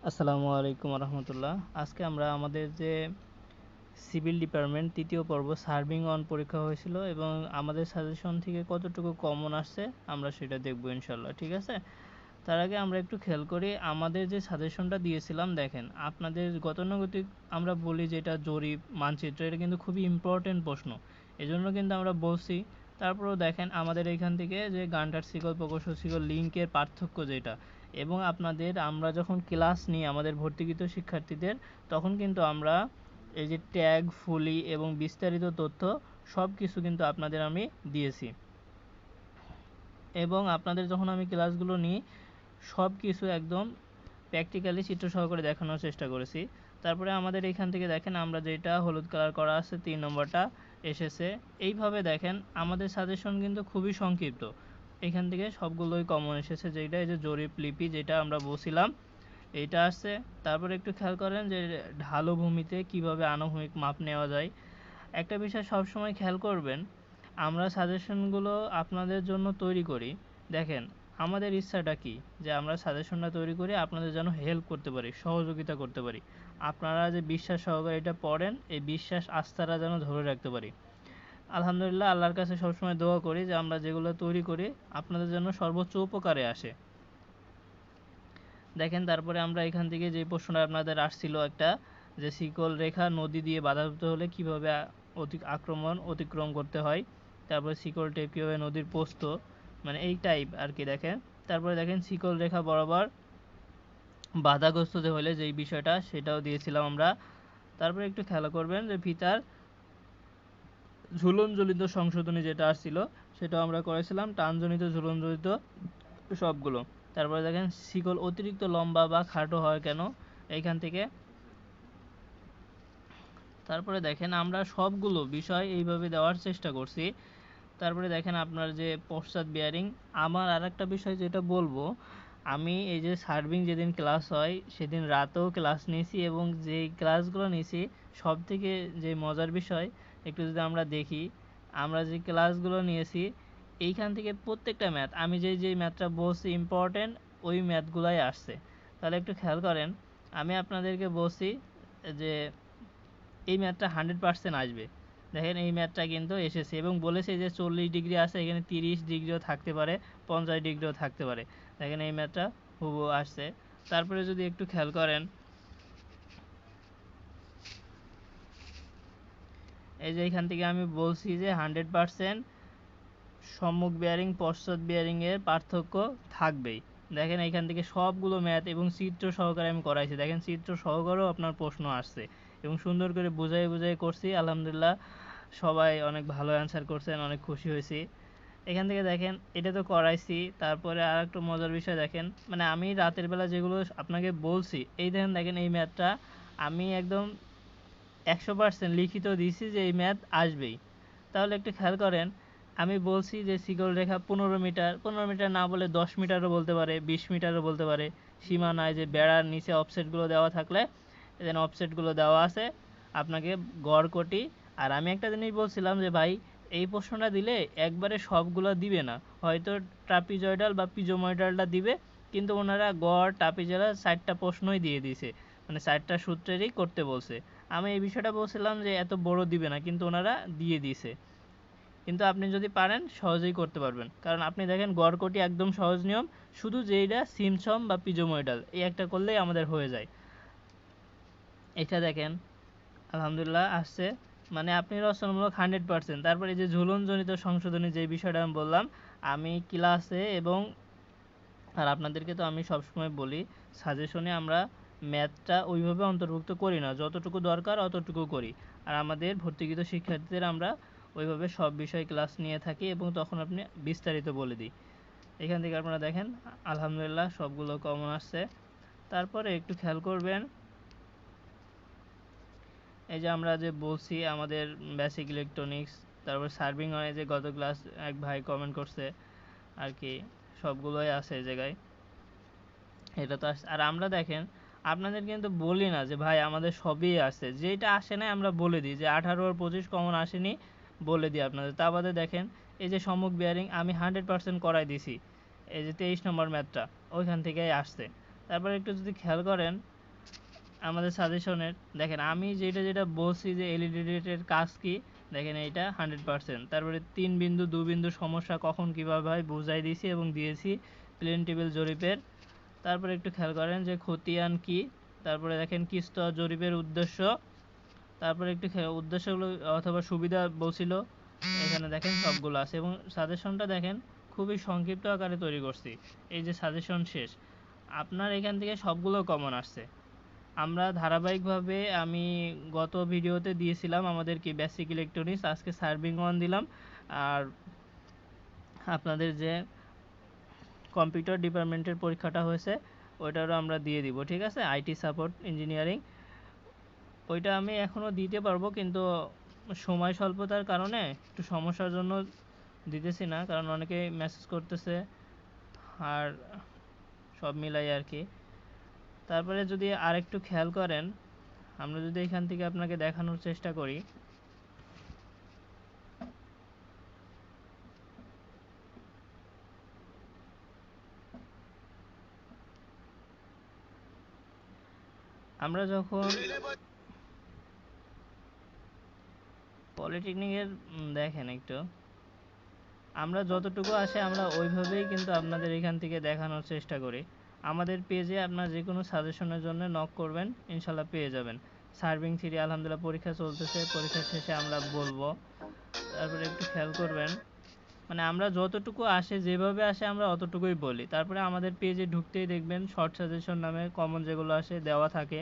আসসালামু আলাইকুম রহমতুল্লাহ। আজকে আমরা আমাদের যে সিভিল ডিপার্টমেন্ট তৃতীয় পর্ব সার্ভিং অন পরীক্ষা হয়েছিল এবং আমাদের সাজেশন থেকে কতটুকু কমন আসছে আমরা সেটা দেখব ইনশাল্লাহ। ঠিক আছে, তার আগে আমরা একটু খেয়াল করি আমাদের যে সাজেশনটা দিয়েছিলাম। দেখেন, আপনাদের গতানুগতিক আমরা বলি যেটা জরিপ মানচিত্র, এটা কিন্তু খুবই ইম্পর্টেন্ট প্রশ্ন, এজন্য কিন্তু আমরা বলছি। তারপরেও দেখেন আমাদের এখান থেকে যে গান্টার শিকল প্রকৌশল শিকল লিঙ্কের পার্থক্য যেটা, এবং আপনাদের আমরা যখন ক্লাস নিই আমাদের ভর্তিকৃত শিক্ষার্থীদের, তখন কিন্তু আমরা এই যে ট্যাগ ফুলি এবং বিস্তারিত তথ্য সব কিছু কিন্তু আপনাদের আমি দিয়েছি, এবং আপনাদের যখন আমি ক্লাসগুলো নিই সব কিছু একদম প্র্যাকটিক্যালি চিত্র সহকারে দেখানোর চেষ্টা করেছি। তারপরে আমাদের এখান থেকে দেখেন আমরা যেটা হলুদ কালার করা আছে 3 নম্বরটা এসেছে। এইভাবে দেখেন আমাদের সাজেশন কিন্তু খুবই সংক্ষিপ্ত, এখান থেকে সবগুলোই কমন এসেছে। যেটা এই যে জরিপ লিপি যেটা আমরা বলছিলাম এইটা আসছে। তারপরে একটু খেয়াল করেন যে ঢালু ভূমিতে কিভাবে আনুভূমিক মাপ নেওয়া যায়। একটা বিষয় সবসময় খেয়াল করবেন, আমরা সাজেশনগুলো আপনাদের জন্য তৈরি করি। দেখেন আমাদের ইচ্ছাটা কি, যে আমরা সাজেশনটা তৈরি করি আপনাদের যেন হেল্প করতে পারি, সহযোগিতা করতে পারি। আপনারা যে বিশ্বাস সহকারে এটা পড়েন, এই বিশ্বাস আস্থাটা যেন ধরে রাখতে পারি। আলহামদুলিল্লাহ, আল্লাহর কাছে সবসময় দোয়া করি যে আমরা যেগুলো তৈরি করি আপনাদের জন্য সর্বোচ্চ উপকারে আসে। দেখেন তারপরে আমরা এখান থেকে যে প্রশ্নটা আপনাদের আসছিল একটা, যে শিকল রেখা নদী দিয়ে বাধাপ্রাপ্ত হলে কিভাবে অতিক্রম করতে হয়, তারপরে শিকল টেপ কীভাবে নদীর প্রস্থ, মানে এই টাইপ আর কি। দেখেন তারপরে দেখেন শিকল রেখা বরাবর বাধাগ্রস্ত হলে যেই বিষয়টা সেটাও দিয়েছিলাম আমরা। তারপরে একটু খেয়াল করবেন যে ফিতার ঝুলনজনিত সংশোধনী যেটা আসছিল সেটাও আমরা করেছিলাম, টানজনিত ঝুলনজনিত সবগুলো। তারপরে দেখেন শিকল অতিরিক্ত লম্বা বা খাটো হয় কেন, এইখান থেকে। তারপরে দেখেন আমরা সবগুলো বিষয় এইভাবে দেওয়ার চেষ্টা করছি। তারপরে দেখেন আপনার যে পশ্চাৎ বিয়ারিং, আমার আর একটা বিষয় যেটা বলবো, আমি এই যে সার্ভিং যেদিন ক্লাস হয় সেদিন রাতেও ক্লাস নিয়েছি, এবং যেই ক্লাসগুলো নিয়েছি সব থেকে যে মজার বিষয় একটু যদি আমরা দেখি, আমরা যে ক্লাসগুলো নিয়েছি এইখান থেকে প্রত্যেকটা ম্যাথ আমি যেই ম্যাথটা বলছি ইম্পর্টেন্ট ওই ম্যাথগুলাই আসছে। তাহলে একটু খেয়াল করেন, আমি আপনাদেরকে বলছি যে এই ম্যাথটা 100% আসবে। দেখেন এই ম্যাথটা কিন্তু এসেছে, এবং বলেছে যে 40 ডিগ্রি আছে, এখানে 30 ডিগ্রিও থাকতে পারে, 50 ডিগ্রিও থাকতে পারে। দেখেন এই ম্যাথটা হুবহু আসছে। তারপরে যদি একটু খেয়াল করেন, এই যে এখান থেকে আমি বলছি যে 100% সম্মুখ বিয়ারিং পশ্চাৎ বিয়ারিং এর পার্থক্য থাকবেই। দেখেন এখান থেকে সবগুলো ম্যাথ এবং চিত্র সহকারে আমি করাইছি। দেখেন চিত্র সহকারেও আপনার প্রশ্ন আসছে, এবং সুন্দর করে বুঝাই করছি। আলহামদুলিল্লাহ, সবাই অনেক ভালো অ্যান্সার করছেন, অনেক খুশি হয়েছি। এখান থেকে দেখেন এটা তো করাইছি। তারপরে আর একটু মজার বিষয় দেখেন, মানে আমি রাতের বেলা যেগুলো আপনাকে বলছি, এই দেখেন এই ম্যাথটা আমি একদম 100% লিখিত দিয়েছি যে এই ম্যাথ আসবেই। তাহলে একটু খেয়াল করেন, আমি বলছি যে শিকল রেখা 15 মিটার, 15 মিটার না বলে 10 মিটারও বলতে পারে, 20 মিটারও বলতে পারে, সীমা নাই। যে বেড়ার নিচে অফসেটগুলো দেওয়া থাকলে, এখানে অফসেটগুলো দেওয়া আছে, আপনাকে গড় কোটি। আর আমি একটা জিনিস বলছিলাম যে ভাই এই প্রশ্নটা দিলে একবারে সবগুলো দিবে না, হয়তো ট্রাপিজয়েডাল বা পিজোময়েডালটা দিবে, কিন্তু ওনারা গড় ট্রাপিজয়েডাল 4টা প্রশ্নই দিয়ে দিয়েছে, মানে 4টা সূত্রেরই করতে বলছে। আমি এই বিষয়টা বলছিলাম যে এত বড় দিবে না, কিন্তু ওনারা দিয়ে দিছে। কিন্তু আপনি যদি পারেন সহজেই করতে পারবেন, কারণ আপনি দেখেন গড় কোটি একদম সহজ নিয়ম, শুধু যেইটা সিমসম বা পিজোময়েডাল এই একটা করলেই আমাদের হয়ে যায়। এটা দেখেন আলহামদুলিল্লাহ আসছে, মানে আপনি রচনামূলক 100%। তারপরে এই যে ঝুলনজনিত সংশোধনী যে বিষয়টা আমি বললাম, আমি ক্লাসে এবং আর আপনাদেরকে তো আমি সবসময় বলি সাজেশনে আমরা ম্যাথটা ওইভাবে অন্তর্ভুক্ত করি না, যতটুকু দরকার অতটুকু করি। আর আমাদের ভর্তিকৃত শিক্ষার্থীদের আমরা ওইভাবে সব বিষয় ক্লাস নিয়ে থাকি, এবং তখন আপনি বিস্তারিত বলে দিই। এখান থেকে আপনারা দেখেন আলহামদুলিল্লাহ সবগুলো কমন আসছে। তারপরে একটু খেয়াল করবেন, এই যে আমরা যে বলছি আমাদের বেসিক ইলেকট্রনিক্স, তারপর সার্ভিং হয় যে গত ক্লাস এক ভাই কমেন্ট করছে আর কি, সবগুলোই আছে এই জায়গায়। এটা তো আর আমরা দেখেন আপনাদের কিন্তু বলি না যে ভাই আমাদের সবই আছে, যেটা আসে না আমরা বলে দিই যে 18 আর 25 কমন আসেনি, বলে দিই আপনাদের। তা বাদে দেখেন এই যে সম্মুখ বিয়ারিং আমি 100% করাই দিছি, এই যে 23 নম্বর ম্যাথটা ওইখান থেকেই আসছে। তারপরে একটু যদি খেয়াল করেন আমাদের সাজেশনের, দেখেন আমি যেটা বলছি যে এলইডি রেটের কাজ কি, দেখেন এইটা 100%। তারপরে 3 বিন্দু 2 বিন্দু সমস্যা কখন কীভাবে হয় বুঝাই দিয়েছি এবং দিয়েছি প্লেন টেবিল জরিপের। তারপরে একটু খেয়াল করেন যে খতিয়ান কি, তারপরে দেখেন কি স্তর জরিপের উদ্দেশ্য, তারপরে একটু উদ্দেশ্যগুলো অথবা সুবিধা বলছিল, এখানে দেখেন সবগুলো আছে। এবং সাজেশনটা দেখেন খুবই সংক্ষিপ্ত আকারে তৈরি করছি। এই যে সাজেশন শেষ, আপনার এখান থেকে সবগুলো কমন আসছে। আমরা ধারাবাহিকভাবে আমি গত ভিডিওতে দিয়েছিলাম আমাদের কি বেসিক ইলেকট্রনিক্স, আজকে সার্ভিং 1 দিলাম, আর আপনাদের যে কম্পিউটার ডিপার্টমেন্টের পরীক্ষাটা হয়েছে ওইটারও আমরা দিয়ে দিব, ঠিক আছে। আইটি সাপোর্ট ইঞ্জিনিয়ারিং ওইটা আমি এখনও দিতে পারবো, কিন্তু সময় স্বল্পতার কারণে একটু সমস্যার জন্য দিতেছি না, কারণ অনেকে মেসেজ করতেছে আর সব মিলাই আর কি। তারপরে যদি আরেকটু খেয়াল করেন, আমরা যদি এখান থেকে আপনাকে দেখানোর চেষ্টা করি, আমরা যখন পলিটেকনিকের দেখেন একটু, আমরা যতটুকু আসে আমরা ওইভাবেই কিন্তু আপনাদের এখান থেকে দেখানোর চেষ্টা করি। আমাদের পেজে আপনার যে কোনো সাজেশনের জন্য নক করবেন, ইনশাল্লাহ পেয়ে যাবেন। সার্ভিং 3 আলহামদুলিল্লাহ পরীক্ষা চলতেছে, পরীক্ষা শেষে আমরা বলবো। তারপরে একটু খেয়াল করবেন, মানে আমরা যতটুকু আসে যেভাবে আসে আমরা অতটুকুই বলি। তারপরে আমাদের পেজে ঢুকতেই দেখবেন শর্ট সাজেশন নামে কমন যেগুলো আসে দেওয়া থাকে,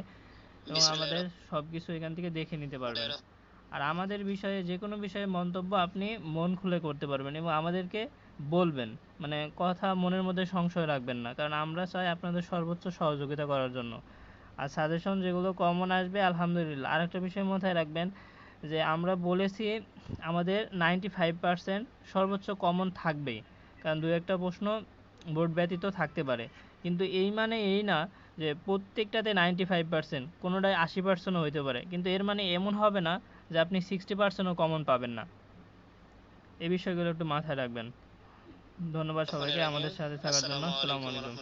এবং আমাদের সব কিছু এখান থেকে দেখে নিতে পারবেন। আর আমাদের বিষয়ে যে কোনো বিষয়ে মন্তব্য আপনি মন খুলে করতে পারবেন এবং আমাদেরকে বলবেন, মানে কথা মনের মধ্যে সংশয় রাখবেন না, কারণ আমরা চাই আপনাদের সর্বোচ্চ সহযোগিতা করার জন্য। আর সাজেশন যেগুলো কমন আসবে আলহামদুলিল্লাহ। আরেকটা বিষয় মাথায় রাখবেন যে আমরা বলেছি আমাদের 95% সর্বোচ্চ কমন থাকবেই, কারণ দু একটা প্রশ্ন বোর্ড ব্যতীত থাকতে পারে, কিন্তু এই মানে এই না যে প্রত্যেকটাতে 95%, কোনোটায় 80%ও হইতে পারে, কিন্তু এর মানে এমন হবে না যে আপনি 60%ও কমন পাবেন না। এই বিষয়গুলো একটু মাথায় রাখবেন। ধন্যবাদ সবাইকে আমাদের সাথে থাকার জন্য। আসসালামু আলাইকুম।